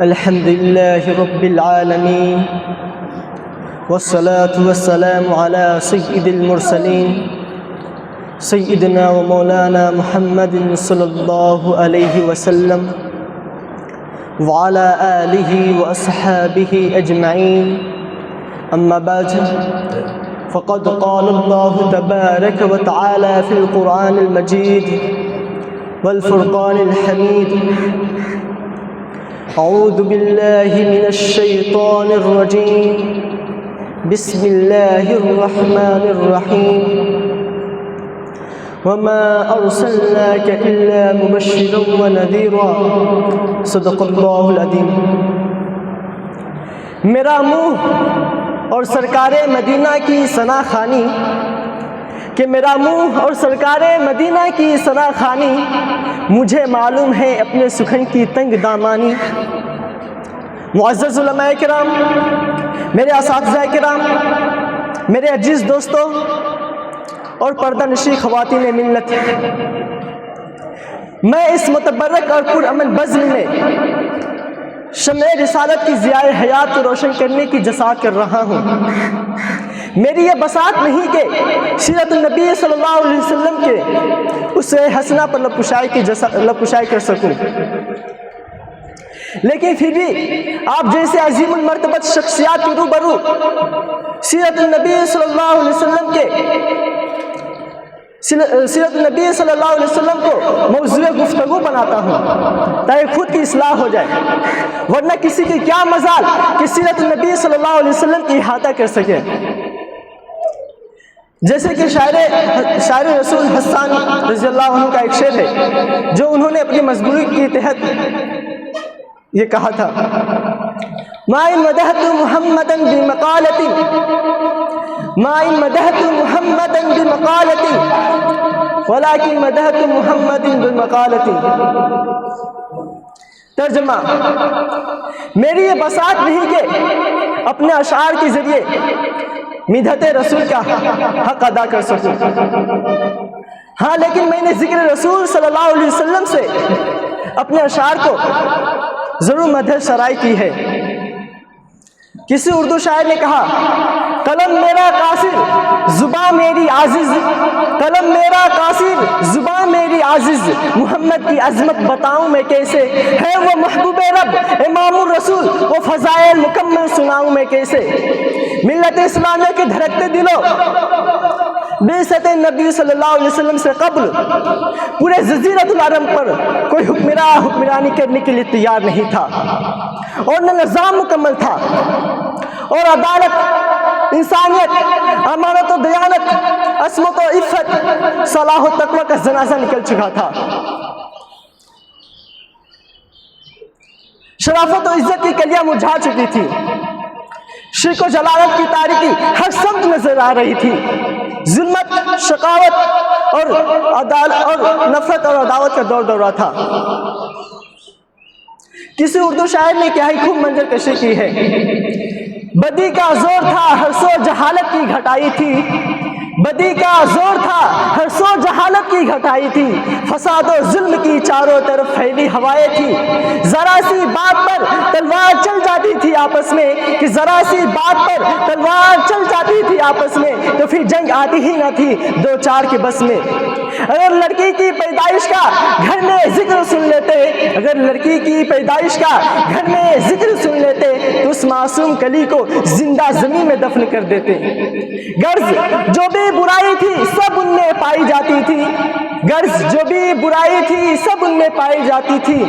الحمد لله رب العالمين والصلاة والسلام على سيد المرسلين سيدنا ومولانا محمد صلى الله عليه وسلم وعلى آله وأصحابه أجمعين. أما بعد، فقد قال الله تبارك وتعالى في القرآن المجيد والفرقان الحميد: أعوذ بالله من الشيطان الرجيم، بسم الله الرحمن الرحيم، وما أرسلناك إلا مبشرا ونذيرا. صدق اللہ العظیم. میرا منہ اور سرکار مدینہ کی ثنا خوانی کہ میرا منہ اور سرکار مدینہ کی ثنا خوانی مجھے معلوم ہے اپنے سخن کی تنگ دامانی. معزز علماء کرام، میرے اساتذہ کرام، میرے عزیز دوستوں اور پردہ نشی خواتین ملت، میں اس متبرک اور پرامن بزم میں شمع رسالت کی ضیاء حیات کو روشن کرنے کی جسارت کر رہا ہوں. میری یہ بساط نہیں کہ سیرت النبی صلی اللہ علیہ وسلم کے اس حسنہ پر لب کشائی کر سکوں، لیکن پھر بھی آپ جیسے عظیم المرتبت شخصیات کے روبرو سیرت النبی صلی اللہ علیہ وسلم کو موضوع گفتگو بناتا ہوں تاکہ خود کی اصلاح ہو جائے، ورنہ کسی کی کیا مجال کہ سیرت النبی صلی اللہ علیہ وسلم کی احاطہ کر سکے. جیسے کہ شاعر رسول حسان رضی اللہ عنہ کا ایک شعر ہے جو انہوں نے اپنی مضمون کے تحت یہ کہا تھا: ما ان مدحت محمدا بمقالتی، ما ان مدحت محمدا بمقالتی ولكن مدحت محمد بالمقالتی. ترجمہ: میری یہ بساط نہیں کہ اپنے اشعار کے ذریعے مدحت رسول کا حق ادا کر سکوں، ہاں لیکن میں نے ذکر رسول صلی اللہ علیہ وسلم سے اپنے اشعار کو ضرور مدح سرائی کی ہے. کسی اردو شاعر نے کہا: قلم میرا قاصر زباں میری عاجز، قلم میرا قاصر زباں میری عاجز، محمد کی عظمت بتاؤں میں کیسے، ہے وہ محبوب رب امام الرسول، وہ فضائل مکمل سناؤں میں کیسے. ملت اسلامیہ کے دھڑکتے دلوں بعثت نبی صلی اللہ علیہ وسلم سے قبل پورے جزیرۃ العرب پر کوئی حکمرانی کرنے کے لیے تیار نہیں تھا، اور نہ نظام مکمل تھا، اور عدالت، انسانیت، امانت و دیانت، عصمت و عفت، صلاح و تقوی کا جنازہ نکل چکا تھا. شرافت و عزت کی کلیاں مرجھا چکی تھی، شرک و جلالت کی تاریکی ہر سمت نظر آ رہی تھی، ظلمت، شقاوت اور نفرت اور عداوت کا دورہ تھا. کسی اردو شاعر نے کیا ہی خوب منظر کشی کی ہے: بدی کا زور تھا ہر سو جہالت کی گھٹائی تھی، بدی کا زور تھا ہر سو جہالت کی گھٹائی تھی، فساد و ظلم کی چاروں طرف پھیلی ہوائیں تھی، ذرا سی بات پر تلوار چل جاتی تھی آپس میں، کہ ذرا سی بات پر تلوار چل جاتی تھی آپس میں تو پھر جنگ آتی ہی نہ تھی دو چار کے بس میں. اگر لڑکی کی پیدائش کا گھر میں ذکر سن لیتے، اگر لڑکی کی پیدائش کا گھر میں ذکر سن لیتے تو اس معصوم کلی کو زندہ زمین میں دفن کر دیتے. غرض جو بھی برائی تھی سب ان میں پائی جاتی تھی، غرض جو بھی برائی تھی سب ان میں پائی جاتی تھی،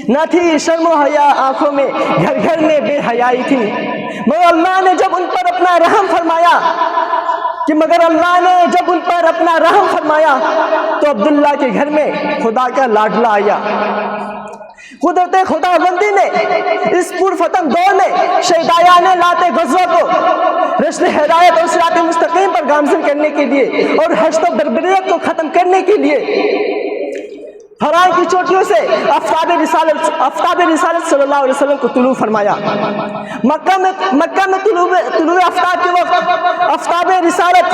نہ تھی شرم و حیا آنکھوں میں، گھر گھر میں بے حیائی تھی. مگر اللہ نے جب ان پر اپنا رحم فرمایا تو عبداللہ کے گھر میں خدا کا لاڈلا آیا. قدرت خدا بندی نے اس پرفتن دور میں شہدایان لاتے غزوہ کو رشد ہدایت اور صراط مستقیم پر گامزن کرنے کے لیے اور حشد و بربریت کو ختم کرنے کے لیے حرام کی چوٹیوں سے آفتاب رسالت صلی اللہ علیہ وسلم کو طلوع فرمایا. مکہ میں طلوع آفتاب کے وقت آفتاب رسالت